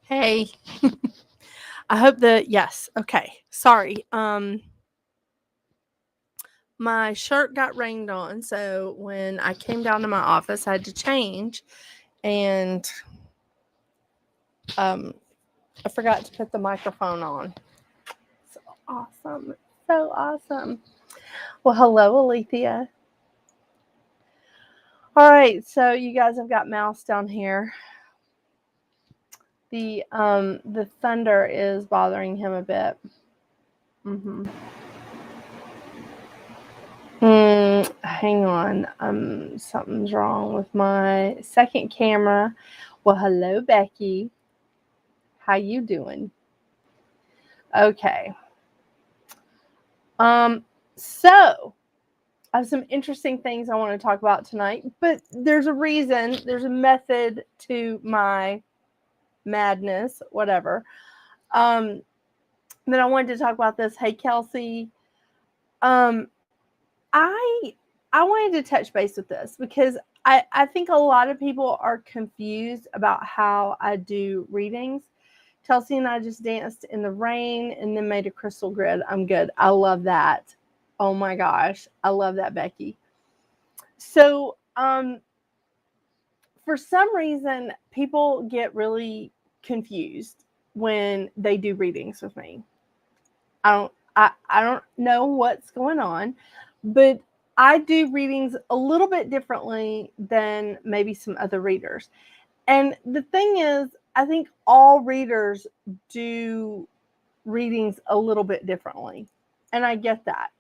Hey, I hope that yes. Okay. Sorry. My shirt got rained on, so when I came down to my office, I had to change, and um, I forgot to put the microphone on. So awesome, so awesome. Well, hello, Alethea. All right, so you guys have got Mouse down here. The thunder is bothering him a bit. Mm-hmm. Hang on. Something's wrong with my second camera. Well, hello, Becky. How you doing? Okay. So I have some interesting things I want to talk about tonight, but there's a reason, there's a method to my madness, whatever. That I wanted to talk about this. Hey, Kelsey. Um, I I wanted to touch base with this because I think a lot of people are confused about how I do readings. Chelsea and I just danced in the rain and then made a crystal grid. I'm good. I love that. Oh my gosh. I love that, Becky. So, for some reason, people get really confused when they do readings with me. I don't know what's going on, but I do readings a little bit differently than maybe some other readers. And the thing is, I think all readers do readings a little bit differently. And I get that.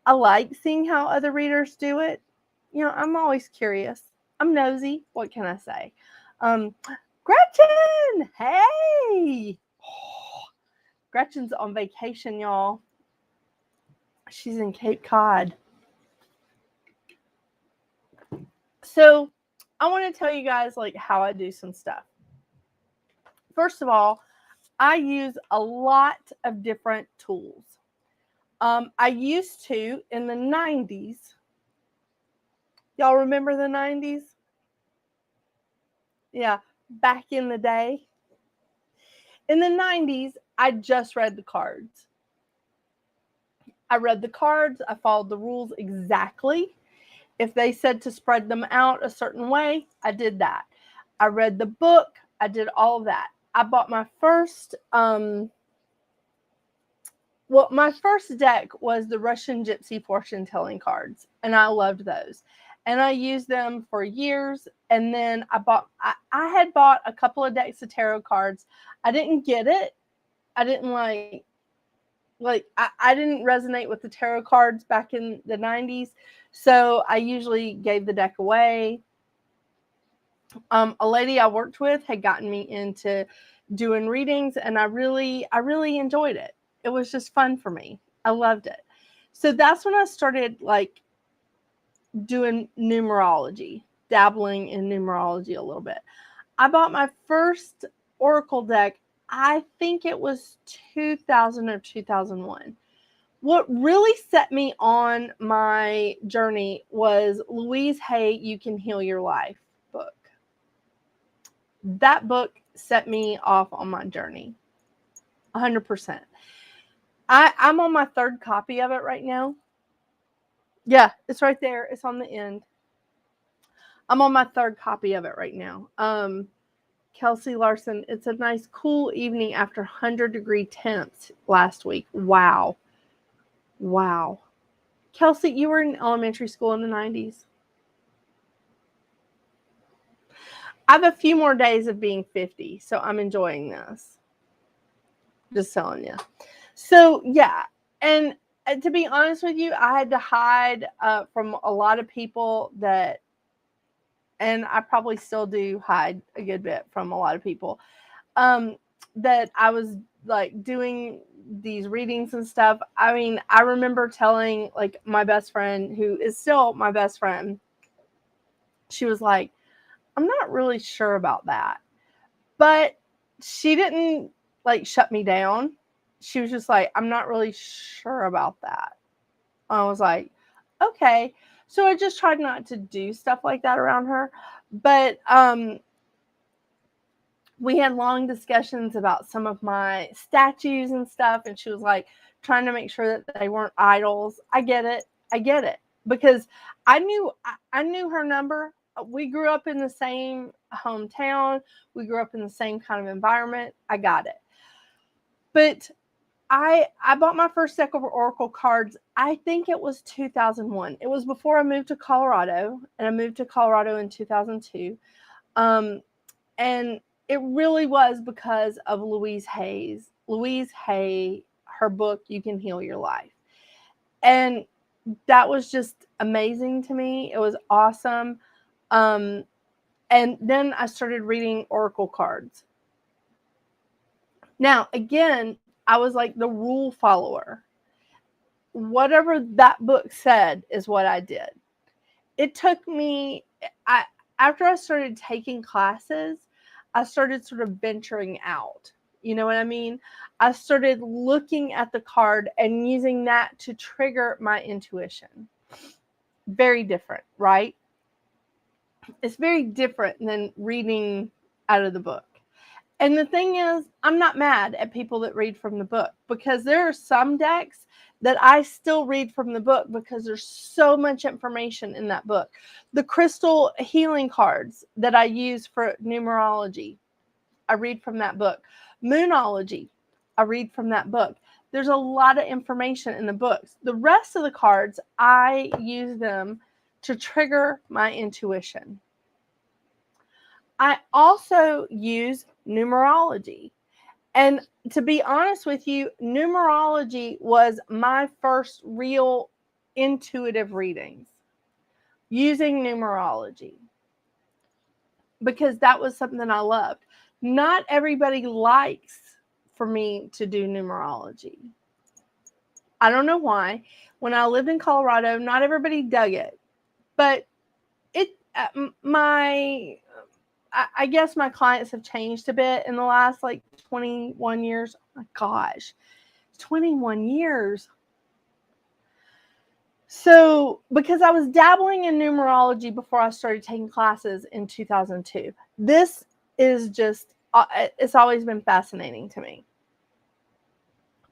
I like seeing how other readers do it. You know, I'm always curious. I'm nosy. What can I say? Um, Gretchen, hey. Gretchen's on vacation, y'all. She's in Cape Cod. So I want to tell you guys like how I do some stuff. First of all, I use a lot of different tools. I used to in the 90s. Y'all remember the 90s? Yeah, back in the day. In the 90s, I just read the cards. I read the cards, I followed the rules exactly. If they said to spread them out a certain way, I did that. I read the book, I did all of that. I bought my first my first deck was the Russian Gypsy fortune telling cards, and I loved those. And I used them for years. And then I had bought a couple of decks of tarot cards. I didn't get it. I didn't I didn't resonate with the tarot cards back in the 90s. So I usually gave the deck away. A lady I worked with had gotten me into doing readings, and I really enjoyed it. It was just fun for me. I loved it. So that's when I started like doing numerology, dabbling in numerology a little bit. I bought my first oracle deck. I think it was 2000 or 2001. What really set me on my journey was Louise Hay, You Can Heal Your Life book. That book set me off on my journey 100%. I'm on my third copy of it right now. Yeah, it's right there. It's on the end. I'm on my third copy of it right now. Kelsey Larson, it's a nice cool evening after 100-degree temps last week. Wow. Wow. Kelsey, you were in elementary school in the 90s. I have a few more days of being 50, so I'm enjoying this. Just telling you. So, yeah. And to be honest with you, I had to hide from a lot of people and I probably still do hide a good bit from a lot of people, that I was like doing these readings and stuff. I mean, I remember telling like my best friend, who is still my best friend, she was like, I'm not really sure about that. But she didn't like shut me down. She was just like, I'm not really sure about that. I was like, okay. So I just tried not to do stuff like that around her. But we had long discussions about some of my statues and stuff. And she was like trying to make sure that they weren't idols. I get it. Because I knew her number. We grew up in the same hometown. We grew up in the same kind of environment. I got it. But I bought my first deck of oracle cards. I think it was 2001. It was before I moved to Colorado, and I moved to Colorado in 2002. And it really was because of Louise Hay. Louise Hay, her book, You Can Heal Your Life. And that was just amazing to me. It was awesome. And then I started reading oracle cards. Now, again, I was like the rule follower. Whatever that book said is what I did. It took me, after I started taking classes, I started sort of venturing out. You know what I mean? I started looking at the card and using that to trigger my intuition. Very different, right? It's very different than reading out of the book. And the thing is, I'm not mad at people that read from the book, because there are some decks that I still read from the book because there's so much information in that book. The crystal healing cards that I use for numerology, I read from that book. Moonology, I read from that book. There's a lot of information in the books. The rest of the cards, I use them to trigger my intuition. I also use numerology. And to be honest with you, numerology was my first real intuitive readings, using numerology, because that was something I loved. Not everybody likes for me to do numerology. I don't know why. When I lived in Colorado, not everybody dug it, but I guess my clients have changed a bit in the last like 21 years. Oh my gosh, 21 years. So, because I was dabbling in numerology before I started taking classes in 2002. This is just, it's always been fascinating to me.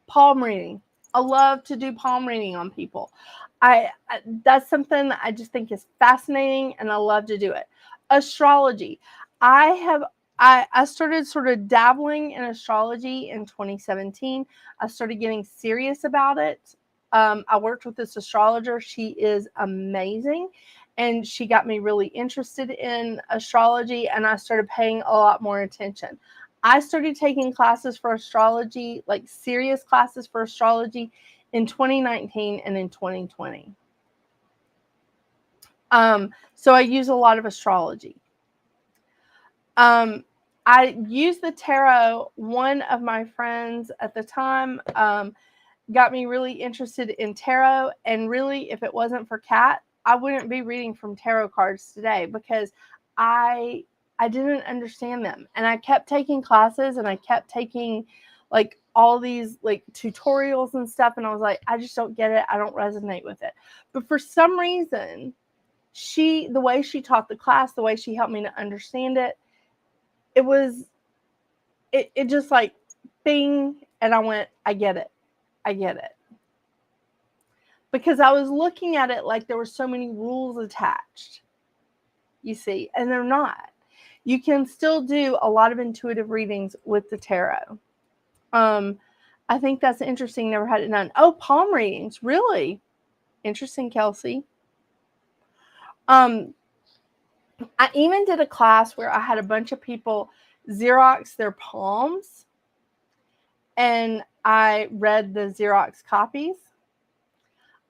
Palm reading. I love to do palm reading on people. That's something that I just think is fascinating, and I love to do it. Astrology. I started sort of dabbling in astrology in 2017. I started getting serious about it. I worked with this astrologer. She is amazing, and she got me really interested in astrology, and I started paying a lot more attention. I started taking classes for astrology, like serious classes for astrology, in 2019 and in 2020. So I use a lot of astrology. I use the tarot. One of my friends at the time got me really interested in tarot. And really, if it wasn't for Kat, I wouldn't be reading from tarot cards today, because I didn't understand them. And I kept taking classes, and I kept taking like all these like tutorials and stuff. And I was like, I just don't get it. I don't resonate with it. But for some reason, the way she taught the class, the way she helped me to understand it, it just like bing. And I went, I get it. Because I was looking at it like there were so many rules attached, you see, and they're not. You can still do a lot of intuitive readings with the tarot. I think that's interesting. Never had it done. Oh, palm readings. Really interesting, Kelsey. I even did a class where I had a bunch of people Xerox their palms, and I read the Xerox copies.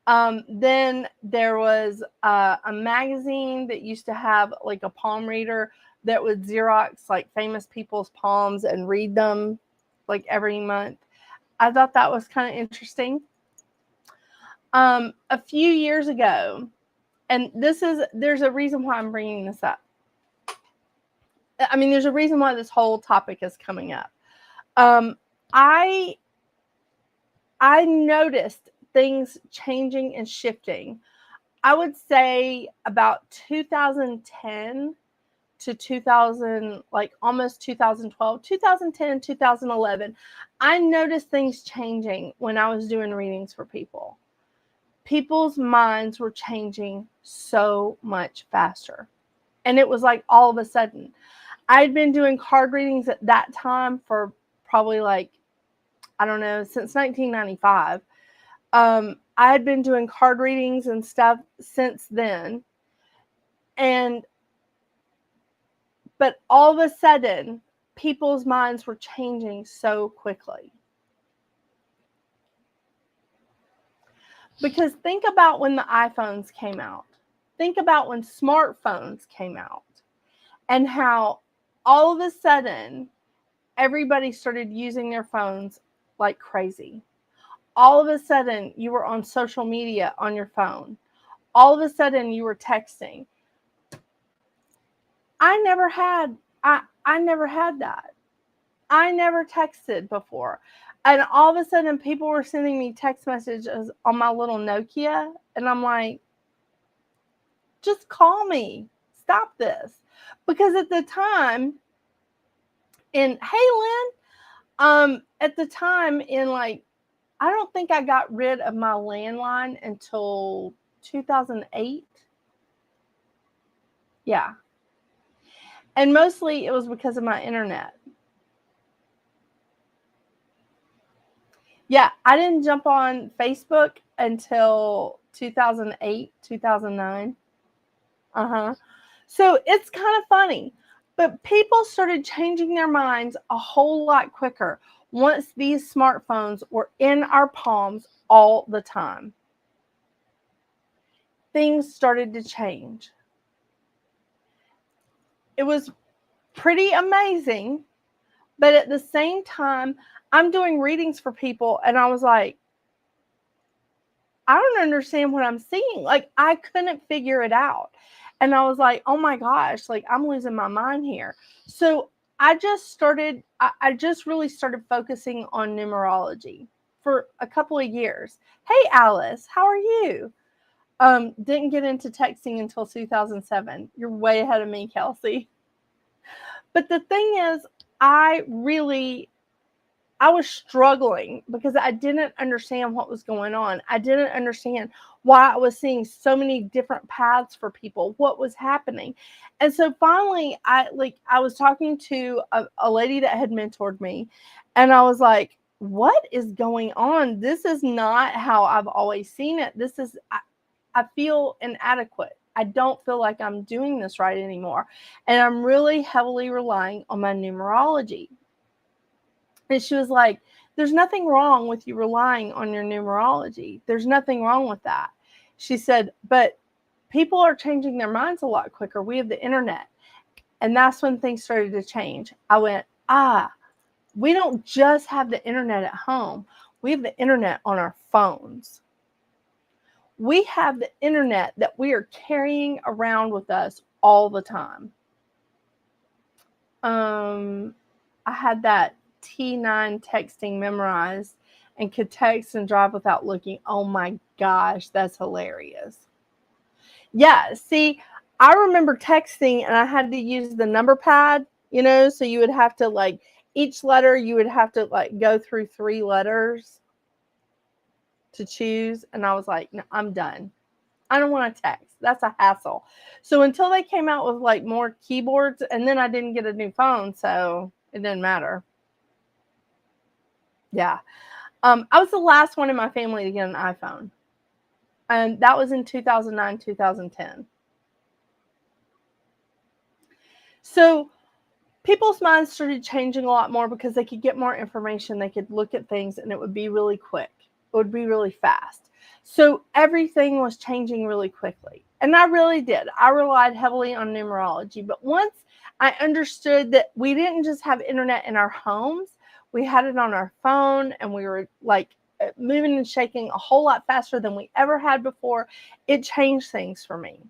Then there was a magazine that used to have like a palm reader that would Xerox like famous people's palms and read them like every month. I thought that was kind of interesting. A few years ago, and there's a reason why I'm bringing this up. I mean, there's a reason why this whole topic is coming up. I noticed things changing and shifting. I would say about 2010 to 2000, like almost 2012, 2010, 2011, I noticed things changing when I was doing readings for people. People's minds were changing so much faster. And it was like all of a sudden. I'd been doing card readings at that time for probably like, I don't know, since 1995. I had been doing card readings and stuff since then. But all of a sudden, people's minds were changing so quickly. Because think about when the iPhones came out. Think about when smartphones came out and how all of a sudden everybody started using their phones like crazy. All of a sudden you were on social media on your phone. All of a sudden you were texting. I never had that. I never texted before. And all of a sudden people were sending me text messages on my little Nokia. And I'm like, just call me. Stop this. Because at the time, at the time in like, I don't think I got rid of my landline until 2008. Yeah. And mostly it was because of my internet. Yeah, I didn't jump on Facebook until 2008, 2009. So it's kind of funny. But people started changing their minds a whole lot quicker once these smartphones were in our palms all the time. Things started to change. It was pretty amazing. But at the same time, I'm doing readings for people and I was like, I don't understand what I'm seeing. Like, I couldn't figure it out. And I was like, oh my gosh, like I'm losing my mind here. So I just really started focusing on numerology for a couple of years. Hey, Alice, how are you? Didn't get into texting until 2007. You're way ahead of me, Kelsey. But the thing is, I was struggling because I didn't understand what was going on. I didn't understand why I was seeing so many different paths for people, what was happening. And so finally, I was talking to a lady that had mentored me, and I was like, what is going on? This is not how I've always seen it. I feel inadequate. I don't feel like I'm doing this right anymore. And I'm really heavily relying on my numerology. And she was like, there's nothing wrong with you relying on your numerology. There's nothing wrong with that. She said, but people are changing their minds a lot quicker. We have the internet. And that's when things started to change. I went, we don't just have the internet at home. We have the internet on our phones. We have the internet that we are carrying around with us all the time. I had that T9 texting memorized and could text and drive without looking. Oh my gosh, that's hilarious. Yeah, see, I remember texting and I had to use the number pad, so you would have to like each letter, you would have to like go through 3 letters to choose. And I was like, no, I'm done. I don't want to text. That's a hassle. So until they came out with like more keyboards, and then I didn't get a new phone, so it didn't matter. Yeah. I was the last one in my family to get an iPhone. And that was in 2009, 2010. So people's minds started changing a lot more because they could get more information. They could look at things and it would be really quick. It would be really fast. So everything was changing really quickly. And I really did. I relied heavily on numerology. But once I understood that we didn't just have internet in our homes, we had it on our phone, and we were like moving and shaking a whole lot faster than we ever had before, it changed things for me.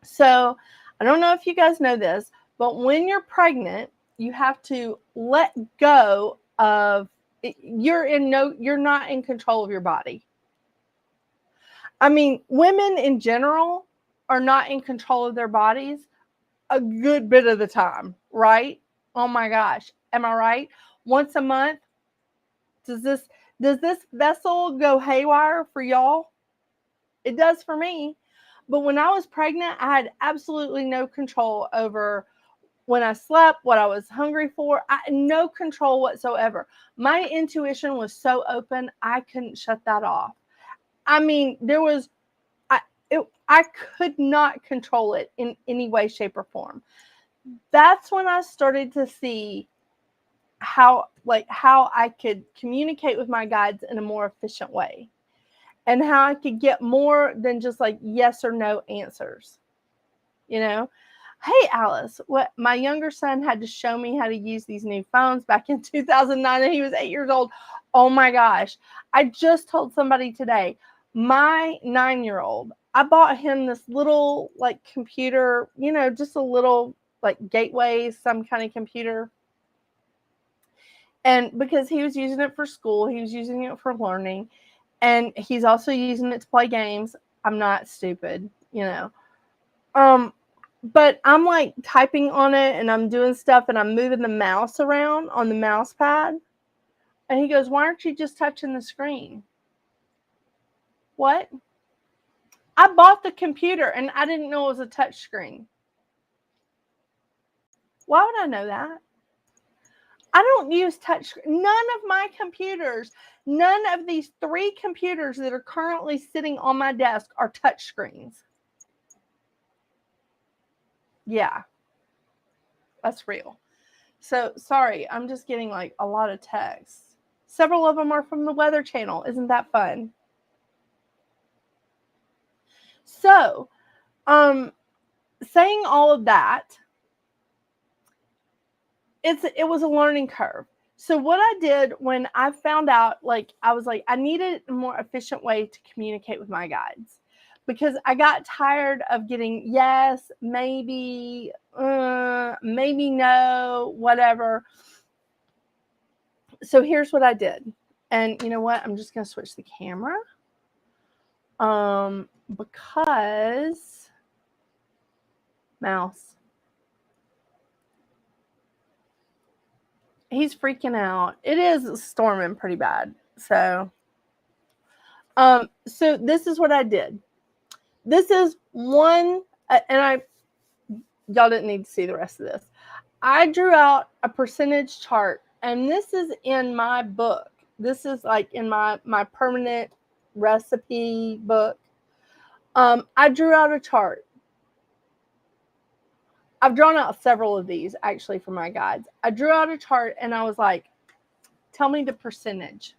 So I don't know if you guys know this, but when you're pregnant, you have to let go of you're not in control of your body. I mean, women in general are not in control of their bodies, a good bit of the time, right? Oh my gosh. Am I right? Once a month. Does this vessel go haywire for y'all? It does for me. But when I was pregnant, I had absolutely no control over when I slept, what I was hungry for. I had no control whatsoever. My intuition was so open, I couldn't shut that off. I mean, I could not control it in any way, shape, or form. That's when I started to see how I could communicate with my guides in a more efficient way, and how I could get more than just like yes or no answers. You know, hey Alice, what my younger son had to show me how to use these new phones back in 2009, and he was 8 years old. Oh my gosh. I just told somebody today, my 9-year-old, I bought him this little like computer, just a little like gateway, some kind of computer. And because he was using it for school, he was using it for learning, and he's also using it to play games. I'm not stupid, But I'm like typing on it and I'm doing stuff and I'm moving the mouse around on the mouse pad. And he goes, "Why aren't you just touching the screen?" What? I bought the computer and I didn't know it was a touch screen. Why would I know that? I don't use touch. None of my computers, none of these 3 computers that are currently sitting on my desk are touch screens. Yeah, that's real. So sorry, I'm just getting like a lot of texts. Several of them are from the Weather Channel. Isn't that fun? So, saying all of that, it was a learning curve. So what I did when I found out, I was like, I needed a more efficient way to communicate with my guides, because I got tired of getting yes, maybe, maybe no, whatever. So here's what I did. And you know what? I'm just going to switch the camera. Because mouse. He's freaking out. It is storming pretty bad. So this is what I did. This is one, and y'all didn't need to see the rest of this. I drew out a percentage chart, and this is in my book. This is like in my permanent recipe book. I drew out a chart. I've drawn out several of these actually for my guides. I drew out a chart and I was like, tell me the percentage.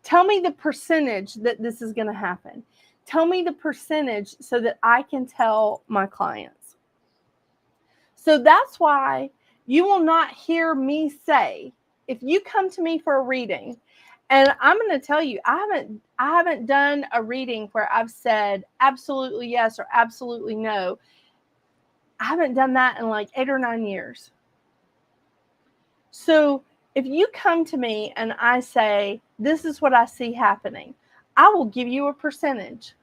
Tell me the percentage that this is going to happen. Tell me the percentage so that I can tell my clients. So that's why you will not hear me say, if you come to me for a reading, and I'm going to tell you, I haven't done a reading where I've said absolutely yes or absolutely no. I haven't done that in like 8 or 9 years. So if you come to me and I say, this is what I see happening, I will give you a percentage.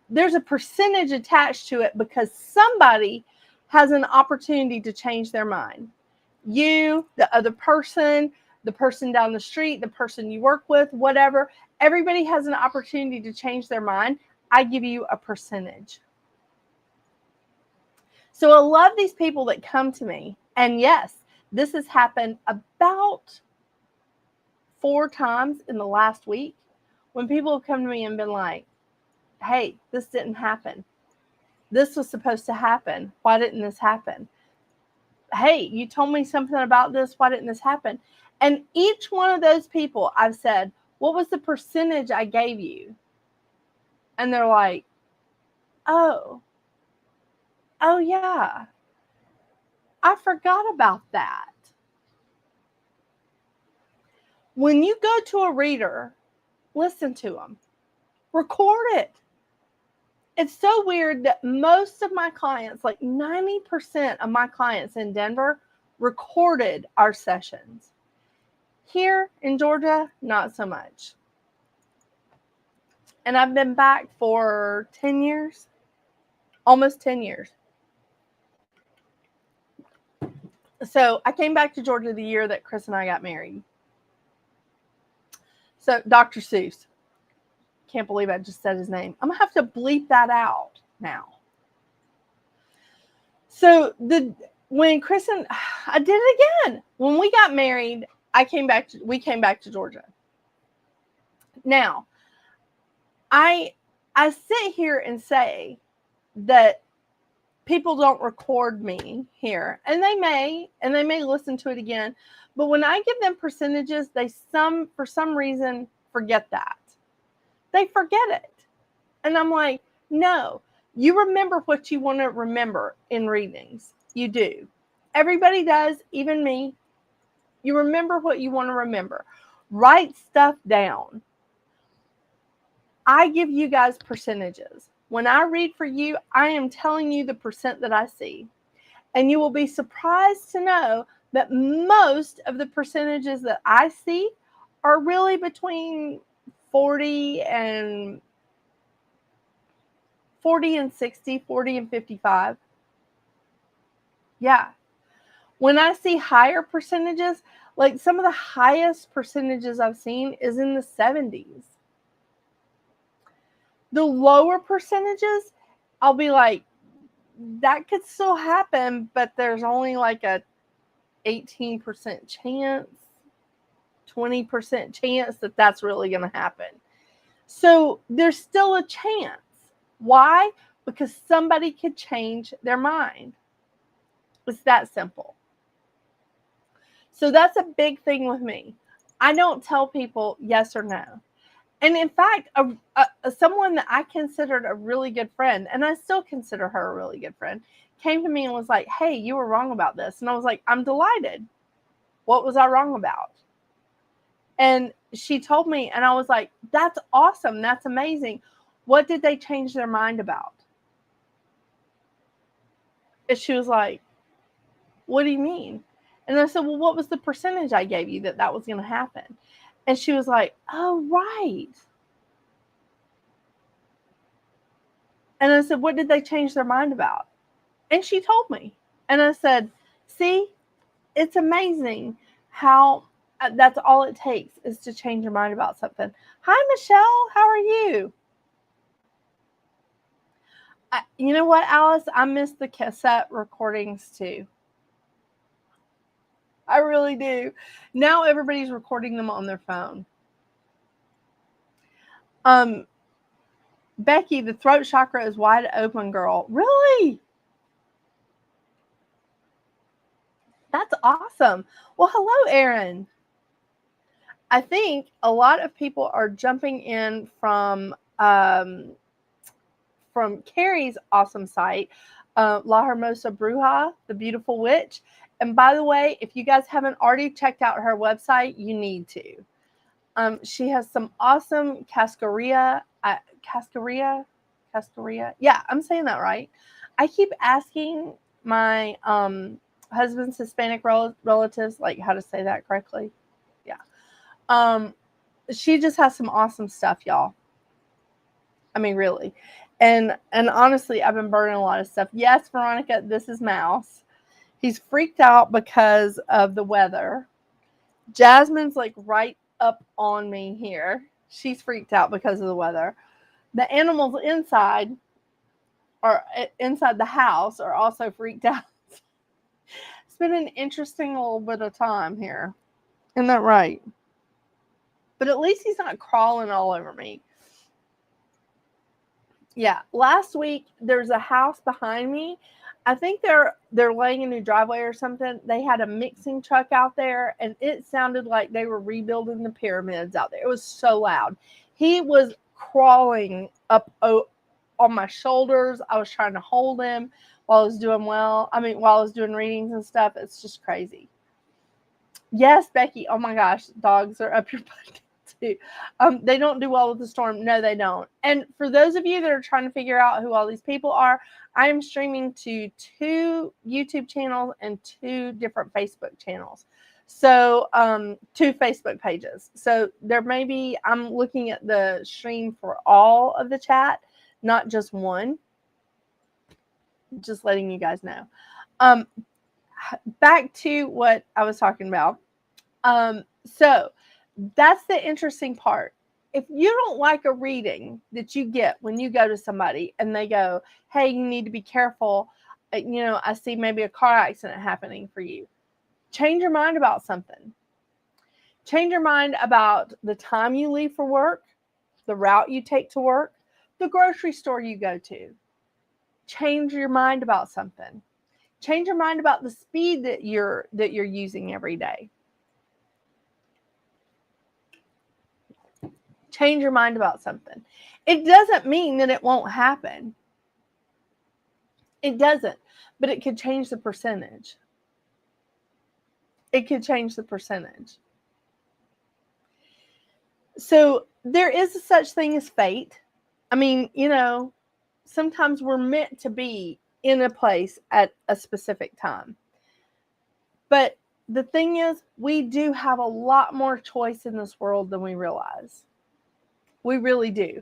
There's a percentage attached to it because somebody has an opportunity to change their mind. You, the other person, the person down the street, the person you work with, whatever. Everybody has an opportunity to change their mind. I give you a percentage. So I love these people that come to me. And yes, this has happened about 4 times in the last week, when people have come to me and been like, hey, this didn't happen. This was supposed to happen. Why didn't this happen? Hey, you told me something about this. Why didn't this happen? And each one of those people, I've said, what was the percentage I gave you? And they're like, oh yeah, I forgot about that. When you go to a reader, listen to them. Record it. It's so weird that most of my clients, like 90% of my clients in Denver, recorded our sessions. Here in Georgia, not so much. And I've been back for 10 years, almost 10 years. So I came back to Georgia the year that Chris and I got married. So Dr. Seuss. Can't believe I just said his name. I'm going to have to bleep that out now. So when Chris and I did it again. When we got married, we came back to Georgia. Now, I sit here and say that people don't record me here, and they may listen to it again, but when I give them percentages, they for some reason forget that. They forget it. And I'm like, no, you remember what you want to remember in readings. You do. Everybody does, even me. You remember what you want to remember. Write stuff down. I give you guys percentages. When I read for you, I am telling you the percent that I see. And you will be surprised to know that most of the percentages that I see are really between 40 and 60, 40 and 55. Yeah. When I see higher percentages, like some of the highest percentages I've seen is in the 70s. The lower percentages, I'll be like, that could still happen, but there's only like a 18% chance, 20% chance that that's really going to happen. So there's still a chance. Why? Because somebody could change their mind. It's that simple. So that's a big thing with me. I don't tell people yes or no. And in fact, someone that I considered a really good friend, and I still consider her a really good friend, came to me and was like, hey, you were wrong about this. And I was like, I'm delighted. What was I wrong about? And she told me, and I was like, that's awesome. That's amazing. What did they change their mind about? And she was like, what do you mean? And I said, well, what was the percentage I gave you that was going to happen? And she was like, oh, right. And I said, what did they change their mind about? And she told me. And I said, see, it's amazing how that's all it takes is to change your mind about something. Hi, Michelle. How are you? You know what, Alice? I miss the cassette recordings too. I really do. Now everybody's recording them on their phone. Becky, the throat chakra is wide open, girl. Really? That's awesome. Well, hello, Erin. I think a lot of people are jumping in from Carrie's awesome site, La Hermosa Bruja, the beautiful witch. And by the way, if you guys haven't already checked out her website, you need to. She has some awesome cascaria. Yeah, I'm saying that right. I keep asking my husband's Hispanic relatives like how to say that correctly. Yeah. She just has some awesome stuff, y'all. I mean, really. And honestly, I've been burning a lot of stuff. Yes, Veronica, this is Mouse. He's freaked out because of the weather. Jasmine's like right up on me here. She's freaked out because of the weather. The animals inside the house are also freaked out. It's been an interesting little bit of time here. Isn't that right? But at least he's not crawling all over me. Yeah, last week there's a house behind me. I think they're laying a new driveway or something. They had a mixing truck out there, and it sounded like they were rebuilding the pyramids out there. It was so loud. He was crawling up on my shoulders. I was trying to hold him while I was doing while I was doing readings and stuff. It's just crazy. Yes, Becky. Oh my gosh, dogs are up your butt. They don't do well with the storm. No, they don't. And for those of you that are trying to figure out who all these people are, I am streaming to 2 YouTube channels and 2 different Facebook channels. So 2 Facebook pages. So there may be, I'm looking at the stream for all of the chat, not just one. Just letting you guys know. back to what I was talking about. So that's the interesting part. If you don't like a reading that you get when you go to somebody and they go, hey, you need to be careful. I see maybe a car accident happening for you. Change your mind about something. Change your mind about the time you leave for work, the route you take to work, the grocery store you go to. Change your mind about something. Change your mind about the speed that you're using every day. Change your mind about something. It doesn't mean that it won't happen. It doesn't, but it could change the percentage. It could change the percentage. So there is a such thing as fate. I mean, sometimes we're meant to be in a place at a specific time. But the thing is, we do have a lot more choice in this world than we realize. We really do.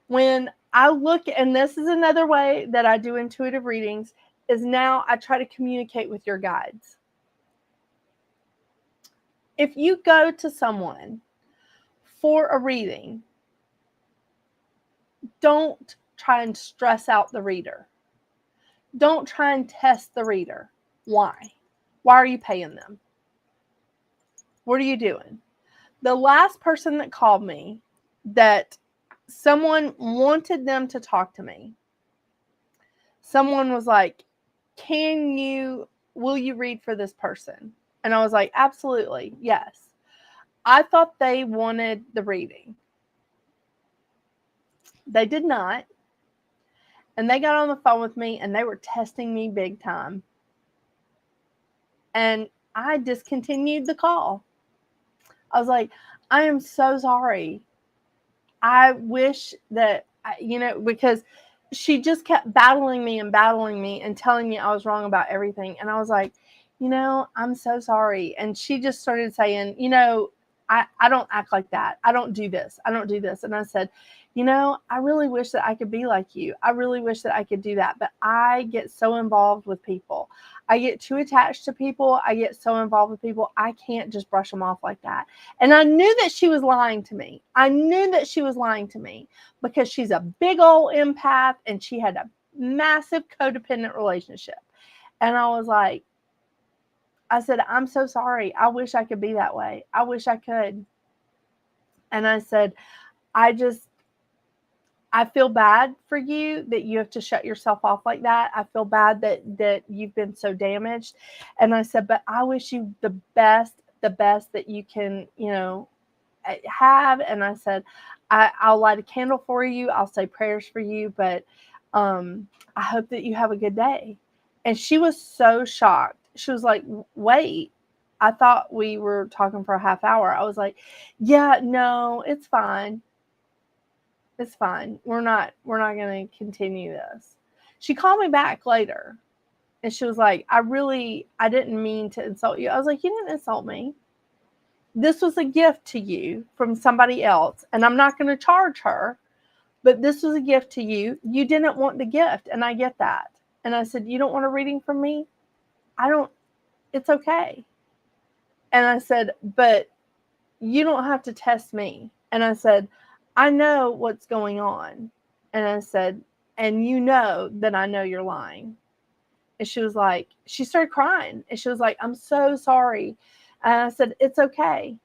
When I look, and this is another way that I do intuitive readings, is now I try to communicate with your guides. If you go to someone for a reading, don't try and stress out the reader. Don't try and test the reader. Why? Why are you paying them? What are you doing? The last person that called me that someone wanted them to talk to me, someone was like, will you read for this person? And I was like, absolutely, yes. I thought they wanted the reading. They did not. And they got on the phone with me and they were testing me big time. And I discontinued the call. I was like, I am so sorry. I wish that, because she just kept battling me and telling me I was wrong about everything. And I was like, I'm so sorry. And she just started saying, I don't act like that. I don't do this. And I said, I really wish that I could be like you. I really wish that I could do that. But I get so involved with people. I get too attached to people. I get so involved with people. I can't just brush them off like that. And I knew that she was lying to me. Because she's a big old empath and she had a massive codependent relationship. And I was like, I said, I'm so sorry. I wish I could be that way. I wish I could. And I said, I feel bad for you that you have to shut yourself off like that. I feel bad that you've been so damaged. And I said, but I wish you the best that you can, have. And I said, I'll light a candle for you. I'll say prayers for you, but I hope that you have a good day. And she was so shocked. She was like, wait, I thought we were talking for a half hour. I was like, yeah, no, it's fine. It's fine. We're not going to continue this. She called me back later and she was like, I didn't mean to insult you. I was like, you didn't insult me. This was a gift to you from somebody else. And I'm not going to charge her, but this was a gift to you. You didn't want the gift. And I get that. And I said, you don't want a reading from me? It's okay. And I said, but you don't have to test me. And I said, I know what's going on. And I said, and you know that I know you're lying. And she was like, she started crying. And she was like, I'm so sorry. And I said, it's okay.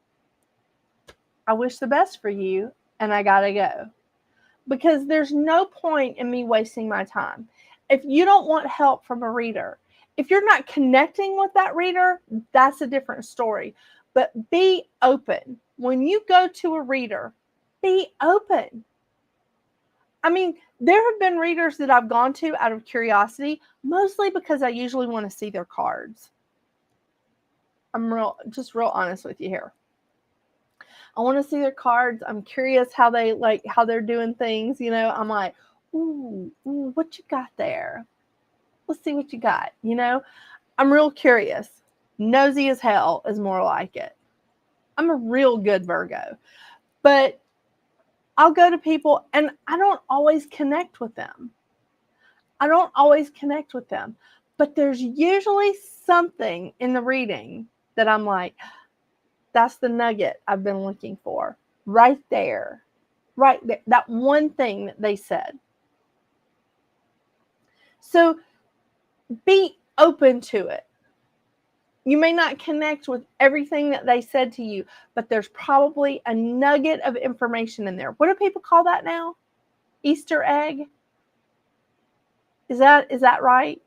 I wish the best for you. And I got to go. Because there's no point in me wasting my time. If you don't want help from a reader, if you're not connecting with that reader, that's a different story. But be open. When you go to a reader, be open. I mean, there have been readers that I've gone to out of curiosity, mostly because I usually want to see their cards. I'm real honest with you here. I want to see their cards. I'm curious how they're doing things. I'm like, ooh, what you got there? Let's see what you got. I'm real curious. Nosy as hell is more like it. I'm a real good Virgo, but I'll go to people and I don't always connect with them. But there's usually something in the reading that I'm like, that's the nugget I've been looking for. Right there. Right there. That one thing that they said. So be open to it. You may not connect with everything that they said to you, but there's probably a nugget of information in there. What do people call that now? Easter egg? Is that right?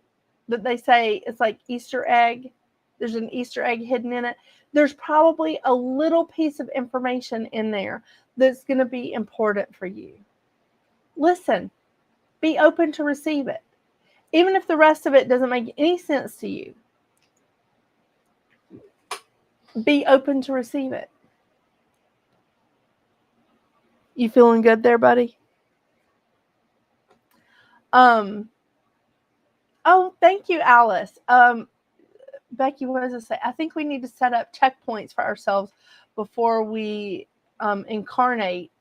That they say it's like Easter egg? There's an Easter egg hidden in it. There's probably a little piece of information in there that's going to be important for you. Listen, be open to receive it. Even if the rest of it doesn't make any sense to you, be open to receive it. You feeling good there, buddy? Oh, thank you, Alice. Becky, what does it say? I think we need to set up checkpoints for ourselves before we incarnate,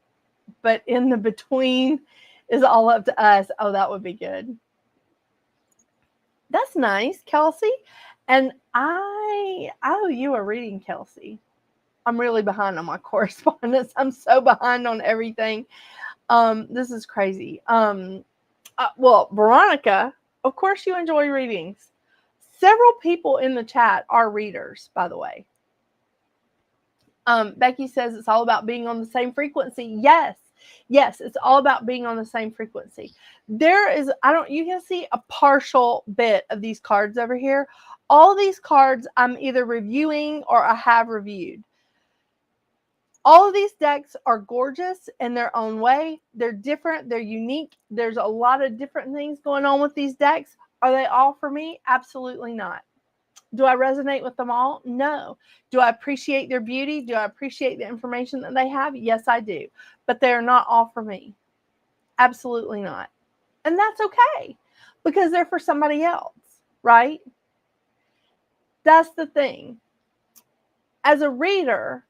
but in the between is all up to us. Oh, that would be good. That's nice, Kelsey. And I owe you a reading, Kelsey. I'm really behind on my correspondence. I'm so behind on everything. This is crazy. Well, Veronica, of course you enjoy readings. Several people in the chat are readers, by the way. Becky says it's all about being on the same frequency. Yes, it's all about being on the same frequency. There is, you can see a partial bit of these cards over here. All these cards I'm either reviewing or I have reviewed. All of these decks are gorgeous in their own way. They're different. They're unique. There's a lot of different things going on with these decks. Are they all for me? Absolutely not. Do I resonate with them all? No. Do I appreciate their beauty? Do I appreciate the information that they have? Yes, I do. But they're not all for me. Absolutely not. And that's okay because they're for somebody else, right? That's the thing. As a reader,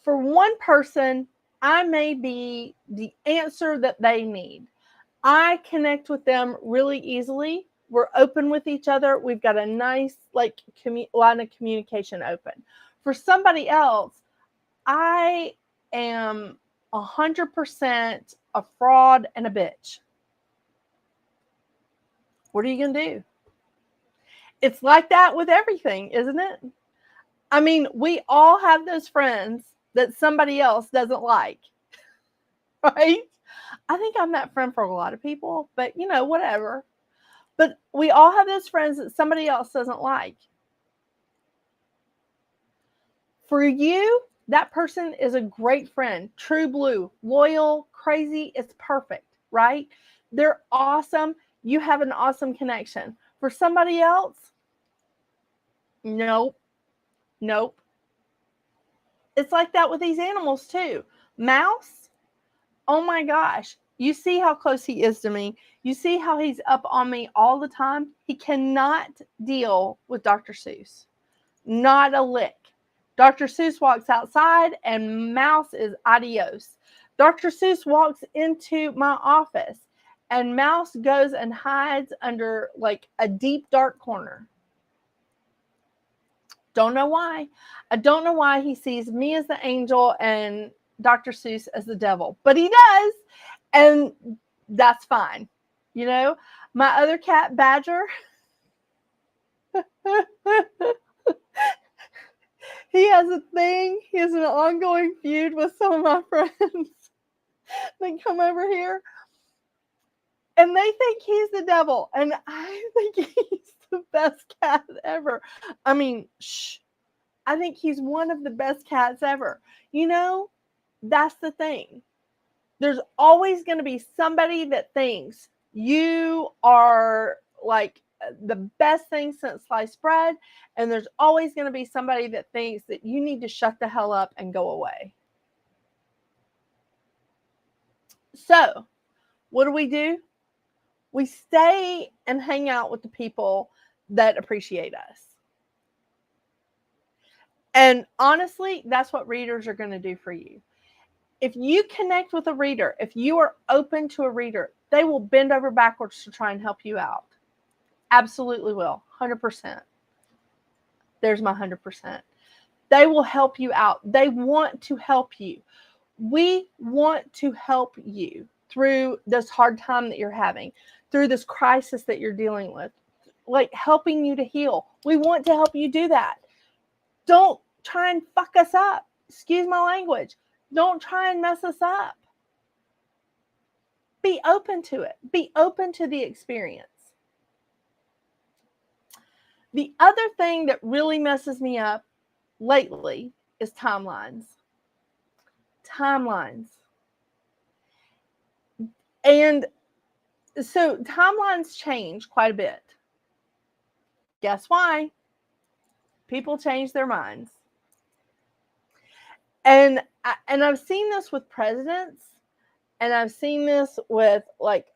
for one person, I may be the answer that they need. I connect with them really easily. We're open with each other. We've got a nice line of communication open. For somebody else, I am 100% a fraud and a bitch. What are you going to do? It's like that with everything, isn't it? I mean, we all have those friends that somebody else doesn't like, right? I think I'm that friend for a lot of people, but whatever. But we all have those friends that somebody else doesn't like. For you, that person is a great friend, true blue, loyal, crazy. It's perfect, right? They're awesome. You have an awesome connection. For somebody else, nope. It's like that with these animals too. Mouse, oh my gosh. You see how close he is to me. You see how he's up on me all the time. He cannot deal with Dr. Seuss. Not a lick. Dr. Seuss walks outside and Mouse is adios. Dr. Seuss walks into my office and Mouse goes and hides under like a deep dark corner. Don't know why. I don't know why he sees me as the angel and Dr. Seuss as the devil, but he does. And that's fine. My other cat, Badger, he has a thing. He has an ongoing feud with some of my friends that come over here. And they think he's the devil. And I think he's the best cat ever. I mean, I think he's one of the best cats ever. That's the thing. There's always going to be somebody that thinks you are like the best thing since sliced bread. And there's always going to be somebody that thinks that you need to shut the hell up and go away. So what do? We stay and hang out with the people that appreciate us. And honestly, that's what readers are going to do for you. If you connect with a reader, if you are open to a reader, they will bend over backwards to try and help you out. Absolutely will. 100%. There's my 100%. They will help you out. They want to help you. We want to help you through this hard time that you're having, through this crisis that you're dealing with, like helping you to heal. We want to help you do that. Don't try and fuck us up. Excuse my language. Don't try and mess us up. Be open to it. Be open to the experience. The other thing that really messes me up lately is timelines. Timelines. And so timelines change quite a bit. Guess why? People change their minds. And I've seen this with presidents, and I've seen this with like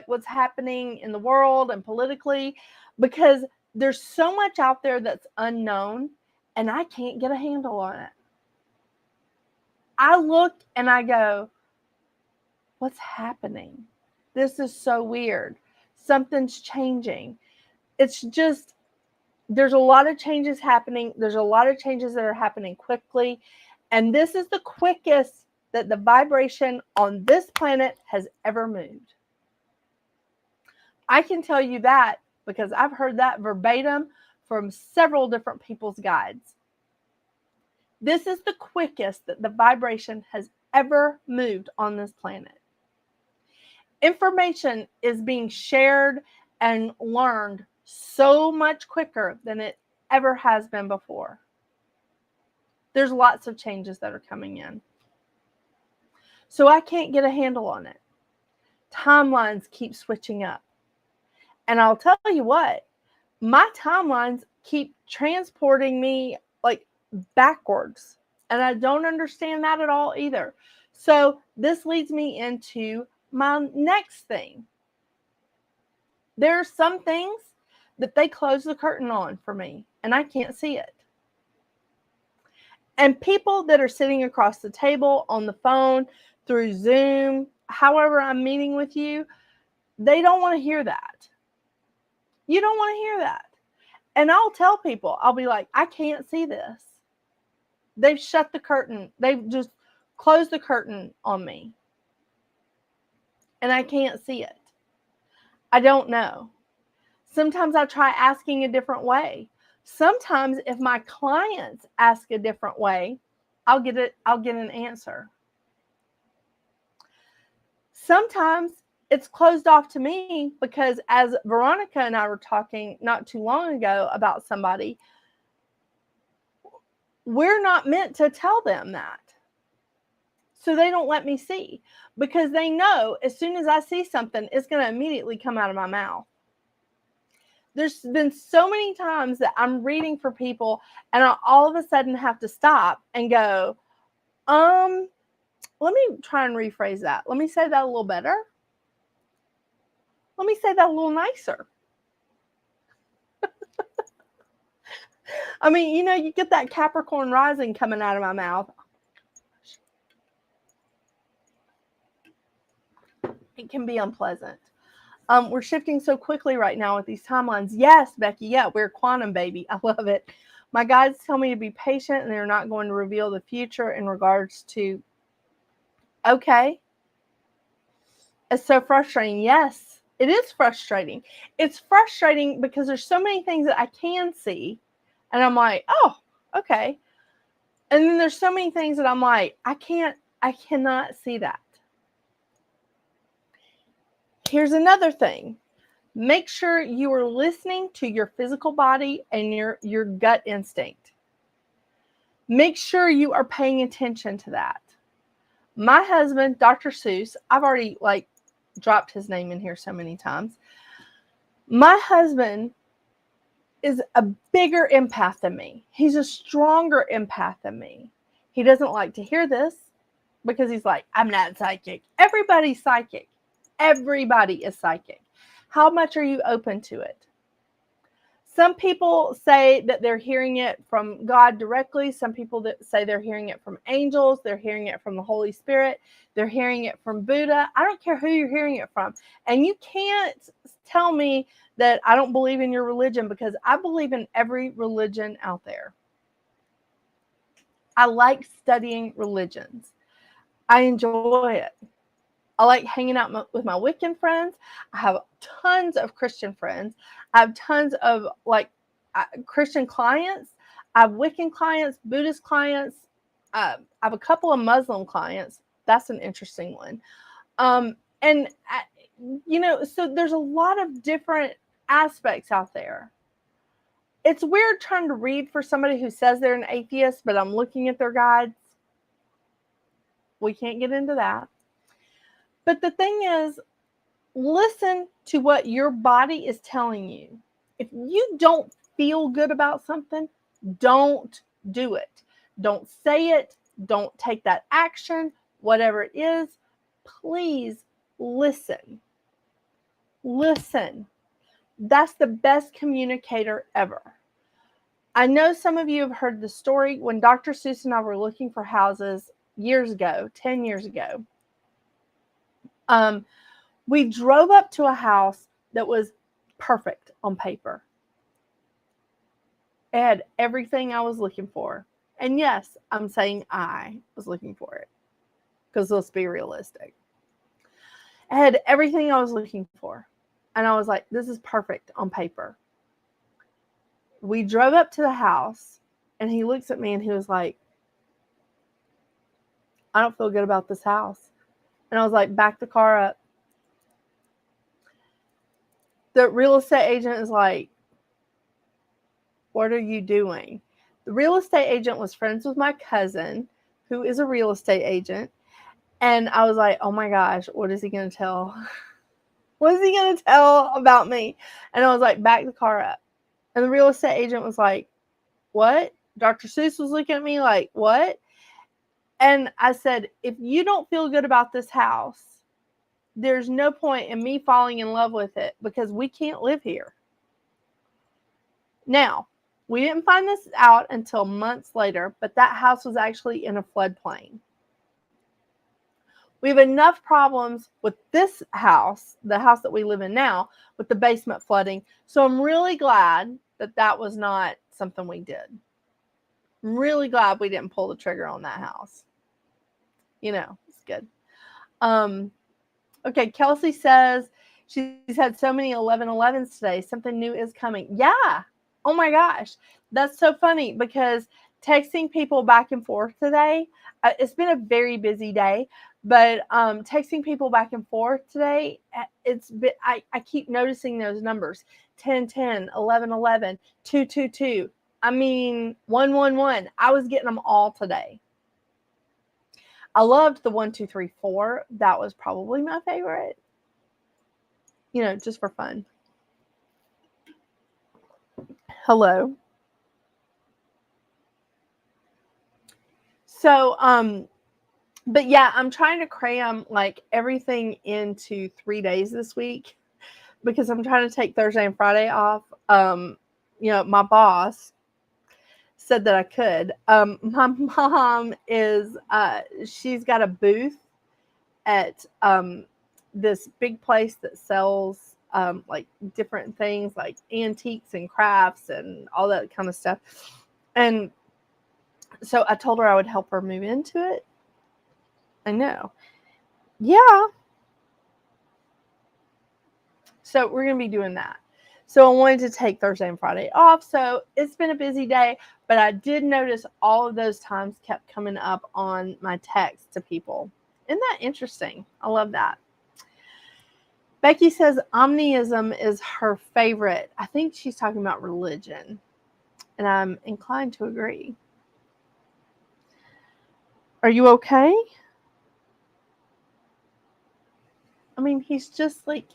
what's happening in the world and politically, because there's so much out there that's unknown, and I can't get a handle on it. I look and I go, what's happening? This is so weird. Something's changing. It's just, there's a lot of changes happening. There's a lot of changes that are happening quickly. And this is the quickest that the vibration on this planet has ever moved. I can tell you that because I've heard that verbatim from several different people's guides. This is the quickest that the vibration has ever moved on this planet. Information is being shared and learned so much quicker than it ever has been before. There's lots of changes that are coming in. So I can't get a handle on it. Timelines keep switching up. And I'll tell you what, my timelines keep transporting me like backwards. And I don't understand that at all either. So this leads me into my next thing. There are some things that they close the curtain on for me, and I can't see it. And people that are sitting across the table, on the phone, through Zoom, however I'm meeting with you, they don't want to hear that. You don't want to hear that. And I'll tell people, I'll be like, I can't see this. They've shut the curtain. They've just closed the curtain on me. And I can't see it. I don't know. Sometimes I try asking a different way. Sometimes if my clients ask a different way, I'll get an answer. Sometimes it's closed off to me because, as Veronica and I were talking not too long ago about somebody, we're not meant to tell them that. So they don't let me see, because they know as soon as I see something, it's going to immediately come out of my mouth. There's been so many times that I'm reading for people and I all of a sudden have to stop and go, let me try and rephrase that. Let me say that a little better. Let me say that a little nicer. I mean, you get that Capricorn rising coming out of my mouth. It can be unpleasant. We're shifting so quickly right now with these timelines. Yes, Becky. Yeah, we're quantum, baby. I love it. My guides tell me to be patient, and they're not going to reveal the future in regards to. Okay. It's so frustrating. Yes, it is frustrating. It's frustrating because there's so many things that I can see, and I'm like, oh, okay. And then there's so many things that I'm like, I cannot see that. Here's another thing. Make sure you are listening to your physical body and your gut instinct. Make sure you are paying attention to that. My husband, Dr. Seuss, I've already dropped his name in here so many times. My husband is a bigger empath than me. He's a stronger empath than me. He doesn't like to hear this because he's like, I'm not psychic. Everybody's psychic. Everybody is psychic. How much are you open to it? Some people say that they're hearing it from God directly. Some people that say they're hearing it from angels. They're hearing it from the Holy Spirit. They're hearing it from Buddha. I don't care who you're hearing it from. And you can't tell me that I don't believe in your religion, because I believe in every religion out there. I like studying religions. I enjoy it. I like hanging out with my Wiccan friends. I have tons of Christian friends. I have tons of Christian clients. I have Wiccan clients, Buddhist clients. I have a couple of Muslim clients. That's an interesting one. So there's a lot of different aspects out there. It's weird trying to read for somebody who says they're an atheist, but I'm looking at their guides. We can't get into that. But the thing is, listen to what your body is telling you. If you don't feel good about something, don't do it. Don't say it. Don't take that action. Whatever it is, please listen. Listen. That's the best communicator ever. I know some of you have heard the story when Dr. Seuss and I were looking for houses years ago, 10 years ago. We drove up to a house that was perfect on paper. It had everything I was looking for. And yes, I'm saying I was looking for it, because let's be realistic. It had everything I was looking for. And I was like, this is perfect on paper. We drove up to the house, and he looks at me and he was like, I don't feel good about this house. And I was like, back the car up. The real estate agent is like, what are you doing? The real estate agent was friends with my cousin, who is a real estate agent. And I was like, oh my gosh, what is he going to tell? What is he going to tell about me? And I was like, back the car up. And the real estate agent was like, what? Dr. Seuss was looking at me like, what? And I said, if you don't feel good about this house, there's no point in me falling in love with it, because we can't live here. Now, we didn't find this out until months later, but that house was actually in a floodplain. We have enough problems with this house, the house that we live in now, with the basement flooding. So I'm really glad that that was not something we did. I'm really glad we didn't pull the trigger on that house. You know, it's good. Okay, Kelsey says she's had so many 11/11s today. Something new is coming. Yeah. Oh my gosh. That's so funny, because texting people back and forth today, it's been a very busy day, but texting people back and forth today, I keep noticing those numbers. 10/10, 11/11, 2/2. I mean, 1/1. I was getting them all today. I loved the 1 2 3 4. That was probably my favorite. You know, just for fun. Hello. So, but yeah, I'm trying to cram like everything into 3 days this week, because I'm trying to take Thursday and Friday off. My boss said that I could. My mom is, she's got a booth at this big place that sells like different things like antiques and crafts and all that kind of stuff. And so I told her I would help her move into it. I know. Yeah. So we're going to be doing that. So I wanted to take Thursday and Friday off. So it's been a busy day, but I did notice all of those times kept coming up on my text to people. Isn't that interesting? I love that. Becky says omnism is her favorite. I think she's talking about religion, and I'm inclined to agree. Are you okay? I mean, he's like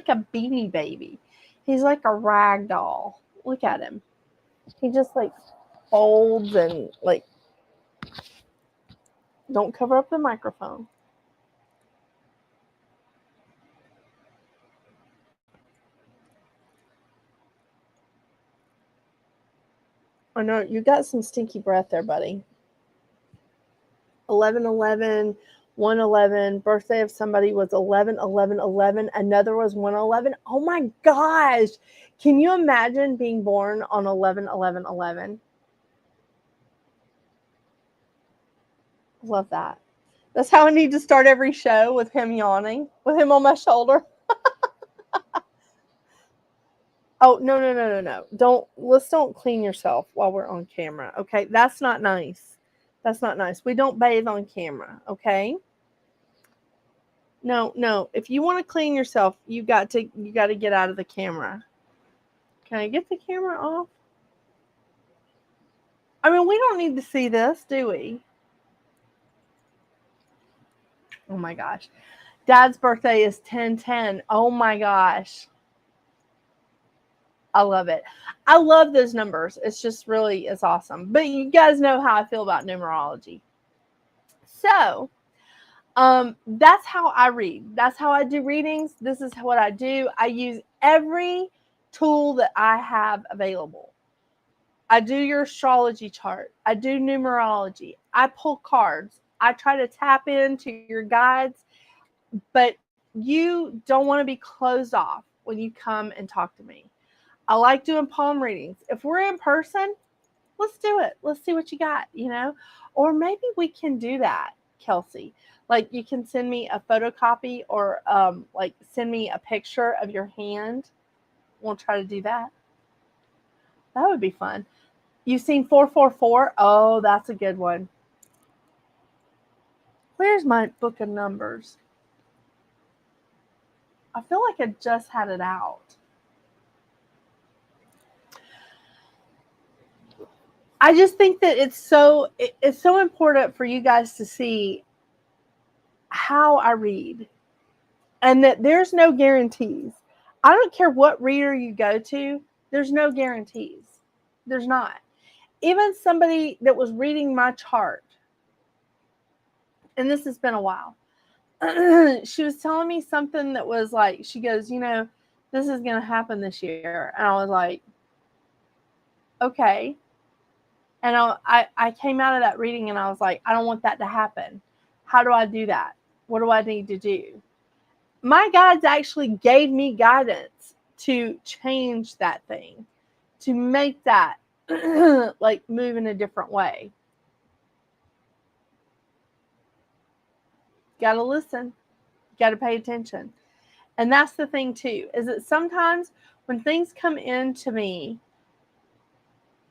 a Beanie Baby. He's like a rag doll. Look at him. He just like folds and like, don't cover up the microphone. I know you got some stinky breath there, buddy. 11/11, 1/11. Birthday of somebody was 11/11/11. Another was 1/11. Oh my gosh. Can you imagine being born on 11/11/11? Love that. That's how I need to start every show, with him yawning, with him on my shoulder. Oh, no. Let's don't clean yourself while we're on camera. Okay. That's not nice. That's not nice. We don't bathe on camera. Okay. No. If you want to clean yourself, you got to get out of the camera. Can I get the camera off? I mean, we don't need to see this, do we? Oh my gosh. Dad's birthday is 10/10. Oh my gosh. I love it. I love those numbers. It's just really, it's awesome. But you guys know how I feel about numerology. So, that's how I read. That's how I do readings. This is what I do. I use every tool that I have available. I do your astrology chart. I do numerology. I pull cards. I try to tap into your guides, but you don't want to be closed off when you come and talk to me. I like doing palm readings. If we're in person, let's do it. Let's see what you got, or maybe we can do that, Kelsey. Like, you can send me a photocopy, or like send me a picture of your hand. We'll try to do that. That would be fun. You've seen 444? Oh, that's a good one. Where's my book of numbers? I feel like I just had it out. I just think that it's so important for you guys to see how I read, and that there's no guarantees. I don't care what reader you go to, there's no guarantees. There's not. Even somebody that was reading my chart, and this has been a while, she was telling me something that was like, she goes, this is going to happen this year. And I was like, okay. And I came out of that reading and I was like, I don't want that to happen. How do I do that? What do I need to do? My guides actually gave me guidance to change that thing, to make that like move in a different way. Got to listen. Got to pay attention. And that's the thing too, is that sometimes when things come into me,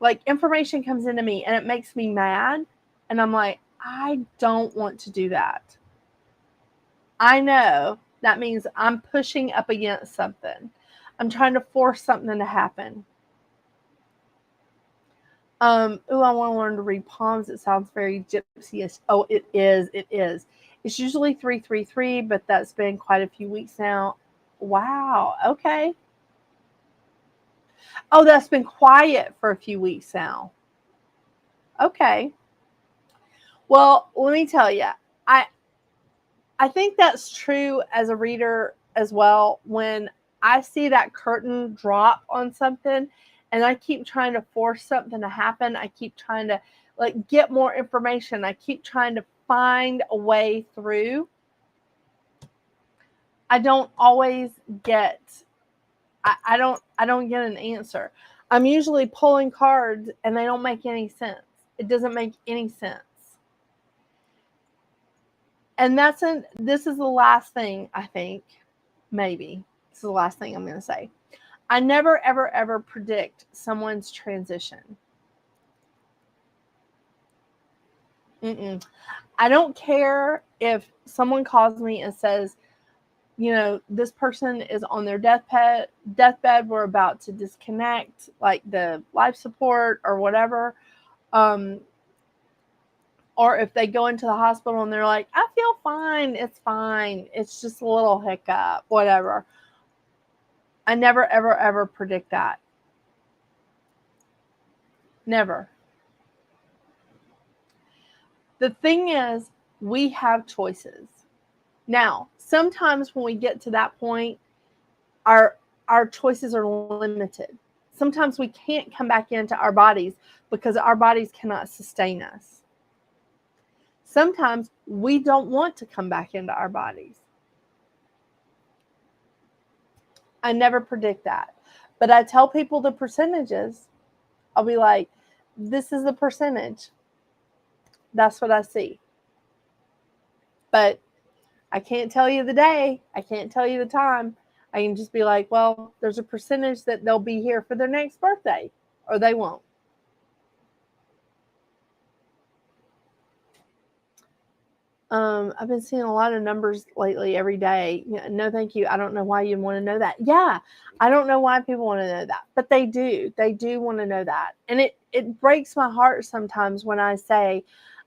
like information comes into me and it makes me mad, and I'm like, I don't want to do that. I know that means I'm pushing up against something. I'm trying to force something to happen. I want to learn to read palms. It sounds very gypsy-ish. Oh, it is. It's usually 333, but that's been quite a few weeks now. Wow. Okay. Oh, that's been quiet for a few weeks now. Okay. Well, let me tell you, I think that's true as a reader as well. When I see that curtain drop on something and I keep trying to force something to happen, I keep trying to get more information, I keep trying to find a way through, I don't always get I don't get an answer. I'm usually pulling cards and they don't make any sense. It doesn't make any sense. And this is the last thing, I think, maybe. This is the last thing I'm going to say. I never, ever, ever predict someone's transition. I don't care if someone calls me and says, this person is on their deathbed, we're about to disconnect, like the life support or whatever. Or if they go into the hospital and they're like, I feel fine, it's fine, it's just a little hiccup, whatever. I never, ever, ever predict that. Never. The thing is, we have choices. Now, sometimes when we get to that point, our choices are limited. sometimes we can't come back into our bodies because our bodies cannot sustain us. Sometimes we don't want to come back into our bodies. I never predict that. But I tell people the percentages. I'll be like, this is the percentage. That's what I see. But I can't tell you the day. I can't tell you the time. I can just be like, well, there's a percentage that they'll be here for their next birthday, or they won't. I've been seeing a lot of numbers lately every day. No, thank you. I don't know why you want to know that. Yeah, I don't know why people want to know that, but they do. They do want to know that. And it breaks my heart sometimes when I say,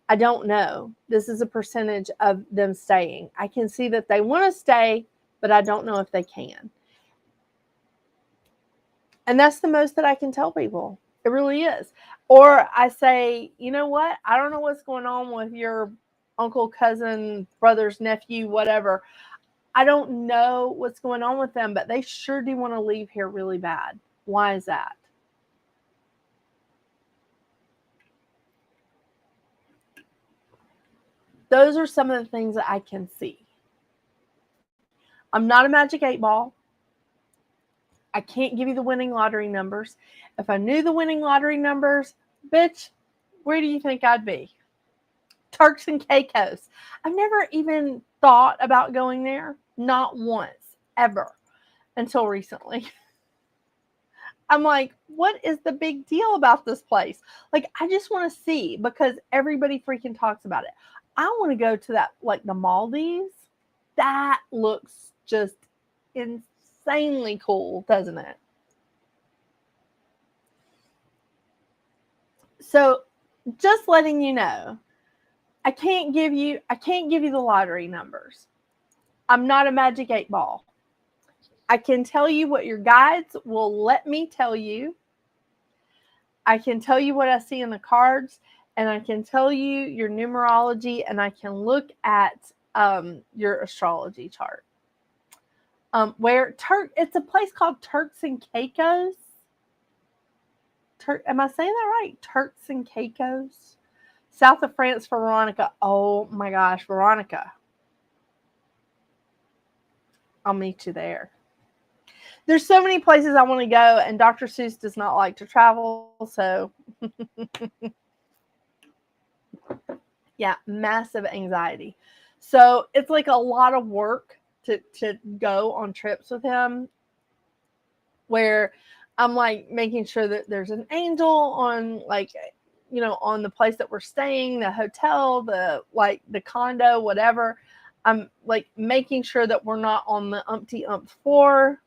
I don't know. This is a percentage of them staying. I can see that they want to stay, but I don't know if they can. And that's the most that I can tell people. It really is. Or I say, you know what? I don't know what's going on with your uncle, cousin, brother's nephew, whatever. I don't know what's going on with them, but they sure do want to leave here really bad. Why is that? Those are some of the things that I can see. I'm not a magic 8-ball. I can't give you the winning lottery numbers. If I knew the winning lottery numbers, bitch, where do you think I'd be? Turks and Caicos. I've never even thought about going there. Not once, ever, until recently. I'm like, what is the big deal about this place? Like, I just want to see because everybody freaking talks about it. I want to go to that, like the Maldives. That looks just insanely cool, doesn't it? So, just letting you know, I can't give you the lottery numbers. I'm not a magic 8-ball. I can tell you what your guides will let me tell you. I can tell you what I see in the cards, and I can tell you your numerology, and I can look at your astrology chart. It's a place called Turks and Caicos. Am I saying that right? Turks and Caicos, south of France for Veronica. Oh my gosh, Veronica. I'll meet you there. There's so many places I want to go, and Dr. Seuss does not like to travel, so yeah, massive anxiety. So it's like a lot of work to go on trips with him, where I'm like making sure that there's an angel on, like, you know, on the place that we're staying, the hotel, the condo, whatever. I'm like making sure that we're not on the umpty-ump floor.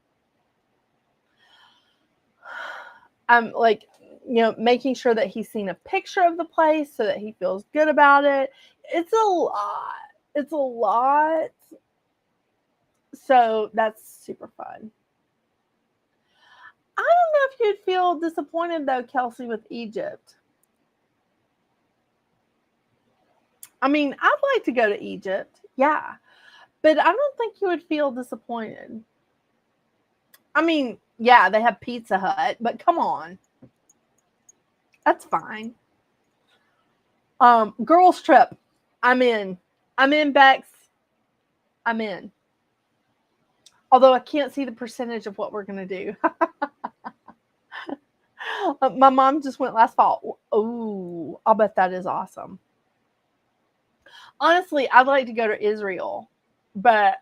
I'm like, you know, making sure that he's seen a picture of the place so that he feels good about it. It's a lot. It's a lot. So that's super fun. I don't know if you'd feel disappointed though, Kelsey, with Egypt. I mean, I'd like to go to Egypt. Yeah. But I don't think you would feel disappointed. I mean, yeah, they have Pizza Hut, but come on. That's fine. Girls trip. I'm in. I'm in, Bex. I'm in. Although I can't see the percentage of what we're going to do. My mom just went last fall. Oh, I'll bet that is awesome. Honestly, I'd like to go to Israel, but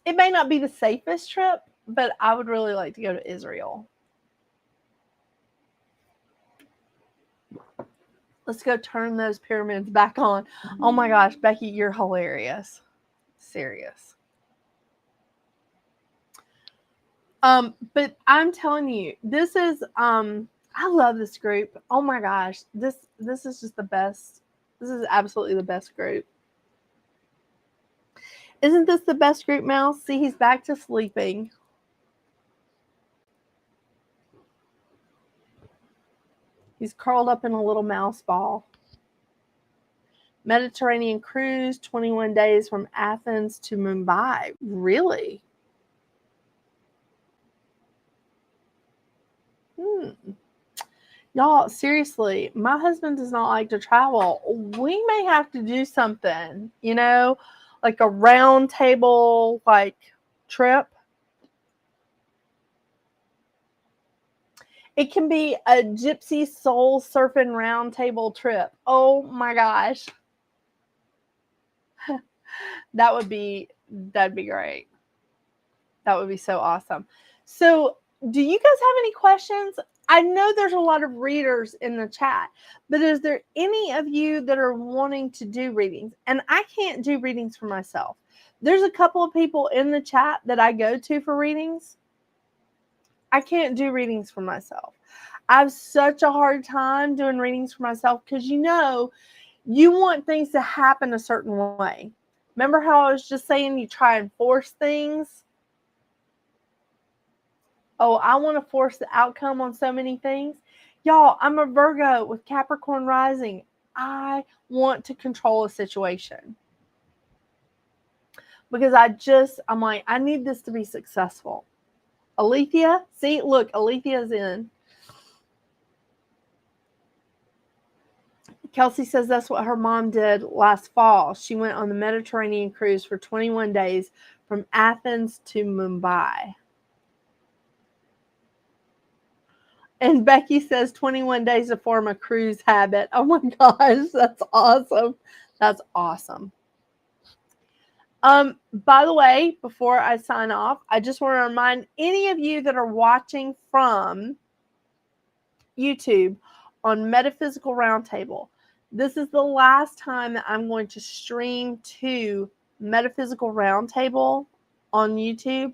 it may not be the safest trip, but I would really like to go to Israel. Let's go turn those pyramids back on. Oh my gosh, Becky, you're hilarious. Serious. But I'm telling you, this is I love this group. Oh my gosh, this is just the best. This is absolutely the best group. Isn't this the best group, Mouse? See, he's back to sleeping. He's curled up in a little mouse ball. Mediterranean cruise, 21 days from Athens to Mumbai. Really? Y'all, seriously, my husband does not like to travel. We may have to do something, like a round table, like, trip. It can be a gypsy soul surfing round table trip. Oh my gosh. That'd be great. That would be so awesome. So, do you guys have any questions? I know there's a lot of readers in the chat, but is there any of you that are wanting to do readings? And I can't do readings for myself. There's a couple of people in the chat that I go to for readings. I can't do readings for myself. I have such a hard time doing readings for myself because you want things to happen a certain way. Remember how I was just saying you try and force things? Oh, I want to force the outcome on so many things. Y'all, I'm a Virgo with Capricorn rising. I want to control a situation. Because I'm like, I need this to be successful. Alethea, see, look, Alethea's in. Kelsey says that's what her mom did last fall. She went on the Mediterranean cruise for 21 days from Athens to Mumbai. And Becky says 21 days to form a cruise habit. Oh my gosh, that's awesome. That's awesome. By the way, before I sign off, I just want to remind any of you that are watching from YouTube on Metaphysical Round Table, this is the last time that I'm going to stream to Metaphysical Round Table on YouTube.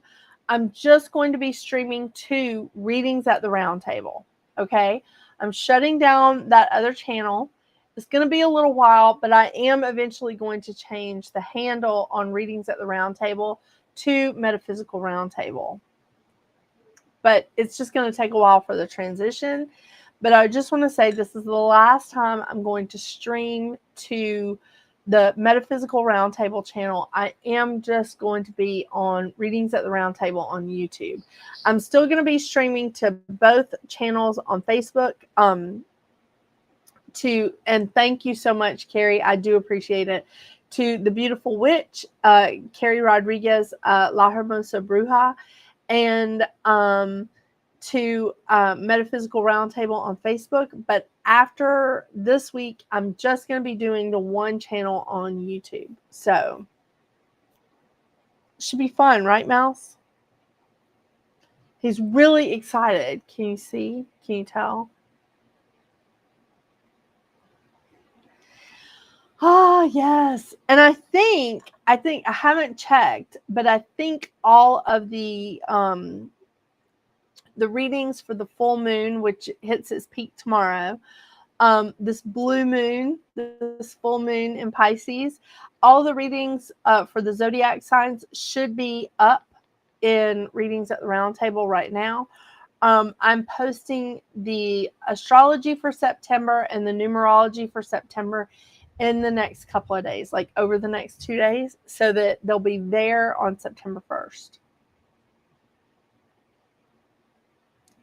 I'm just going to be streaming to Readings at the Round Table. Okay? I'm shutting down that other channel. It's going to be a little while, but I am eventually going to change the handle on Readings at the Round Table to Metaphysical Round Table. But it's just going to take a while for the transition. But I just want to say this is the last time I'm going to stream to the Metaphysical Round Table channel. I am just going to be on Readings at the Round Table on YouTube. I'm still going to be streaming to both channels on Facebook. And thank you so much, Carrie. I do appreciate it. To the beautiful witch, Carrie Rodriguez, La Hermosa Bruja, and to Metaphysical Roundtable on Facebook. But after this week, I'm just going to be doing the one channel on YouTube. So, should be fun, right, Mouse? He's really excited. Can you see? Can you tell? Oh, yes. And I think I haven't checked, but I think all of the readings for the full moon, which hits its peak tomorrow, this blue moon, this full moon in Pisces, all the readings for the zodiac signs should be up in Readings at the Round Table right now. I'm posting the astrology for September and the numerology for September in the next couple of days, like over the next 2 days, so that they'll be there on September 1st.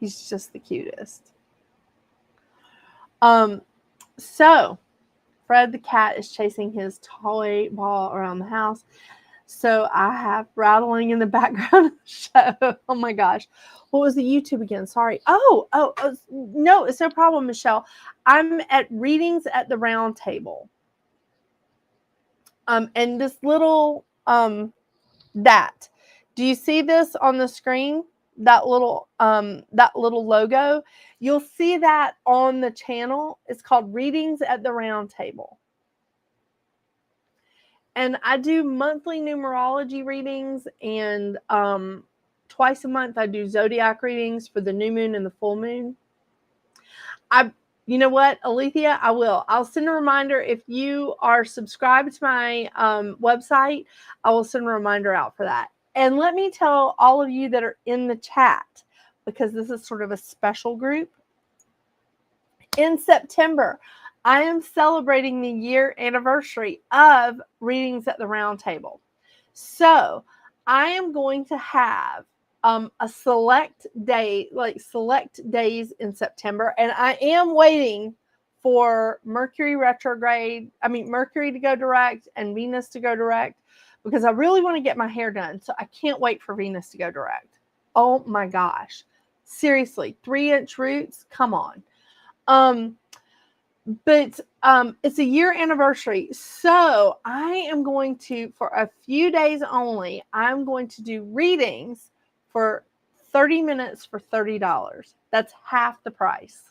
He's just the cutest. So Fred the cat is chasing his toy ball around the house. So I have rattling in the background of the show. Oh my gosh. What was the YouTube again? Sorry. Oh, no, it's no problem, Michelle. I'm at Readings at the Round Table. And this little, that. Do you see this on the screen? That little logo. You'll see that on the channel. It's called Readings at the Round Table. And I do monthly numerology readings, and twice a month I do zodiac readings for the new moon and the full moon. You know what, Alethea? I'll send a reminder. If you are subscribed to my website, I will send a reminder out for that. And let me tell all of you that are in the chat, because this is sort of a special group. In September, I am celebrating the year anniversary of Readings at the Round Table. So I am going to have a select day, like select days in September. And I am waiting for Mercury to go direct and Venus to go direct, because I really want to get my hair done. So I can't wait for Venus to go direct. Oh my gosh. Seriously, 3-inch roots. Come on. But it's a year anniversary. So I am going to, for a few days only, I'm going to do readings for 30 minutes for $30. That's half the price.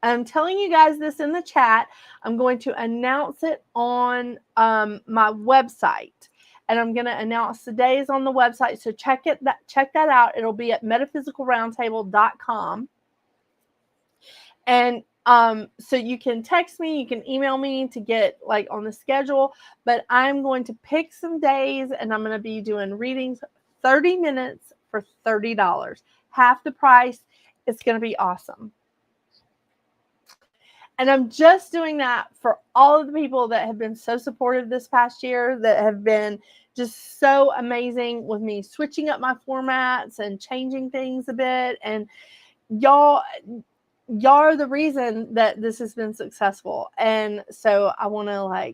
I'm telling you guys this in the chat. I'm going to announce it on my website. And I'm going to announce the days on the website. So check that out. It'll be at metaphysicalroundtable.com. And so you can text me, you can email me to get like on the schedule. But I'm going to pick some days and I'm going to be doing readings 30 minutes for $30. Half the price. It's going to be awesome. And I'm just doing that for all of the people that have been so supportive this past year, that have been just so amazing with me switching up my formats and changing things a bit. And y'all are the reason that this has been successful. And so I was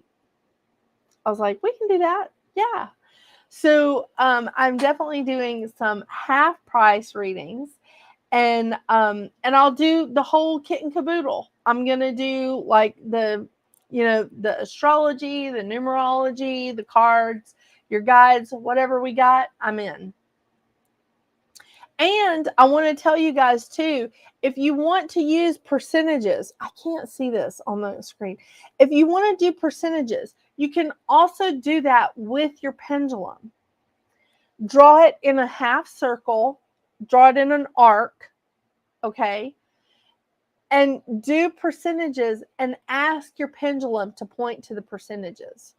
like, we can do that. Yeah. So I'm definitely doing some half price readings. And I'll do the whole kit and caboodle. I'm going to do like the astrology, the numerology, the cards, your guides, whatever we got, I'm in. And I want to tell you guys too, if you want to use percentages, I can't see this on the screen. If you want to do percentages, you can also do that with your pendulum. Draw it in a half circle, draw it in an arc, okay? And do percentages and ask your pendulum to point to the percentages.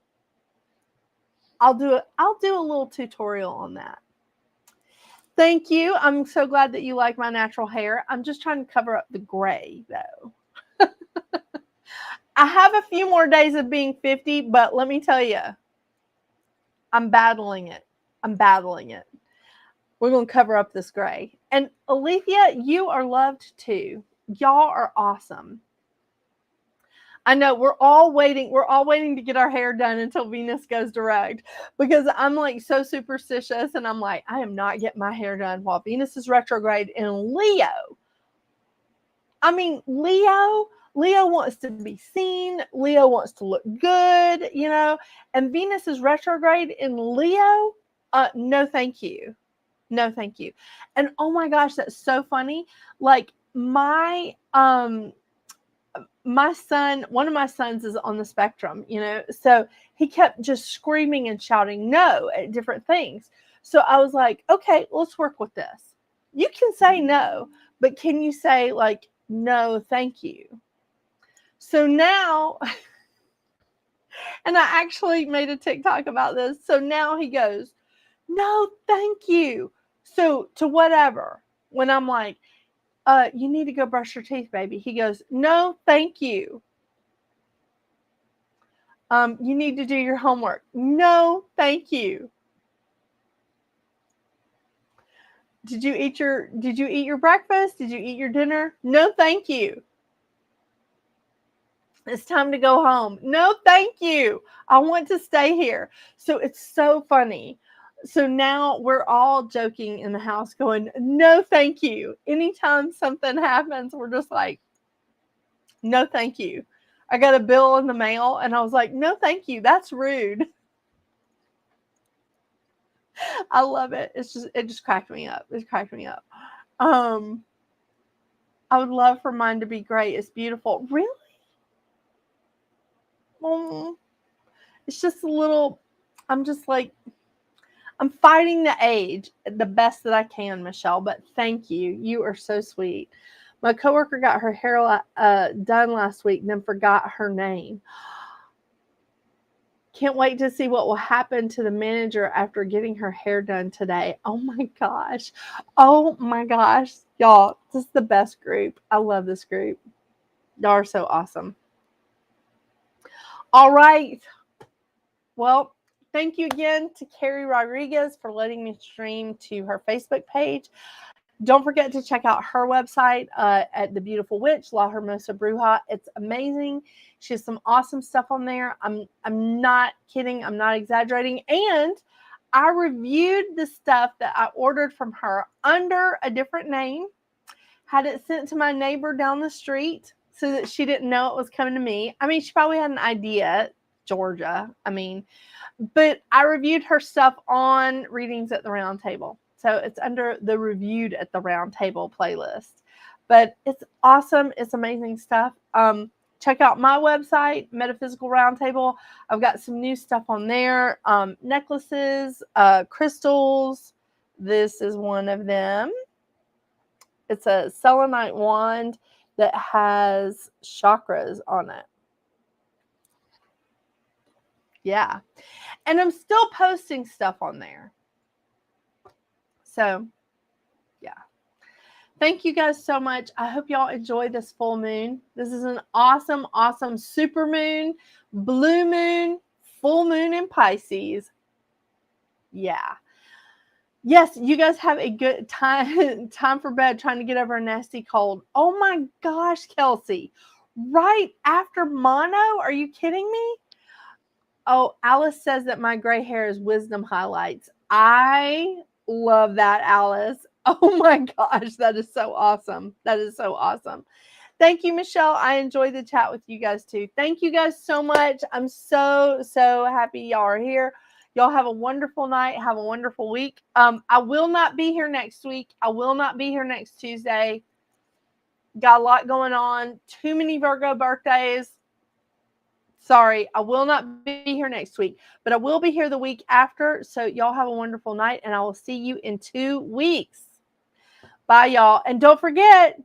I'll do a little tutorial on that. Thank you. I'm so glad that you like my natural hair. I'm just trying to cover up the gray though. I have a few more days of being 50, but let me tell you, I'm battling it. We're going to cover up this gray. And Alethea, you are loved too. Y'all are awesome. I know we're all waiting to get our hair done until Venus goes direct, because I'm like so superstitious and I'm like, I am not getting my hair done while Venus is retrograde in Leo. I mean, Leo wants to be seen. Leo wants to look good, and Venus is retrograde in Leo. No, thank you. No, thank you. And oh my gosh, that's so funny. Like my son, one of my sons is on the spectrum, so he kept just screaming and shouting no at different things. So I was like, okay, let's work with this. You can say no, but can you say like, no, thank you? So now, and I actually made a TikTok about this. So now he goes, no, thank you. So to whatever, when I'm like, you need to go brush your teeth, baby. He goes, no, thank you. You need to do your homework. No, thank you. Did you eat your breakfast? Did you eat your dinner? No, thank you. It's time to go home. No, thank you. I want to stay here. So it's so funny. So now we're all joking in the house going, no, thank you. Anytime something happens, we're just like, no, thank you. I got a bill in the mail and I was like, no, thank you. That's rude. I love it. It just cracked me up. It cracked me up. I would love for mine to be great. It's beautiful. Really? It's just a little, I'm just like, I'm fighting the age the best that I can, Michelle, but thank you. You are so sweet. My coworker got her hair done last week and then forgot her name. Can't wait to see what will happen to the manager after getting her hair done today. Oh my gosh. Oh my gosh. Y'all, this is the best group. I love this group. Y'all are so awesome. All right. Well, thank you again to Carrie Rodriguez for letting me stream to her Facebook page. Don't forget to check out her website at The Beautiful Witch, La Hermosa Bruja. It's amazing. She has some awesome stuff on there. I'm not kidding. I'm not exaggerating. And I reviewed the stuff that I ordered from her under a different name, had it sent to my neighbor down the street so that she didn't know it was coming to me. I mean, she probably had an idea, Georgia. But I reviewed her stuff on Readings at the Round Table. So it's under the Reviewed at the Round Table playlist. But it's awesome. It's amazing stuff. Check out my website, Metaphysical Round Table. I've got some new stuff on there. Necklaces, crystals. This is one of them. It's a selenite wand that has chakras on it. Yeah. And I'm still posting stuff on there. So, yeah. Thank you guys so much. I hope y'all enjoy this full moon. This is an awesome, awesome super moon, blue moon, full moon in Pisces. Yeah. Yes, you guys have a good time for bed, trying to get over a nasty cold. Oh my gosh, Kelsey. Right after mono? Are you kidding me? Oh, Alice says that my gray hair is wisdom highlights. I love that, Alice. Oh my gosh, that is so awesome. That is so awesome. Thank you, Michelle. I enjoyed the chat with you guys too. Thank you guys so much. I'm so happy y'all are here. Y'all have a wonderful night. Have a wonderful week. I will not be here next week. I will not be here next Tuesday. Got a lot going on. Too many Virgo birthdays. Sorry, I will not be here next week, but I will be here the week after. So y'all have a wonderful night, and I will see you in 2 weeks. Bye, y'all. And don't forget,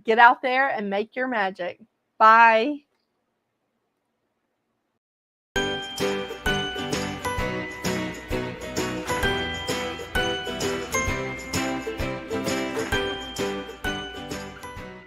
get out there and make your magic. Bye.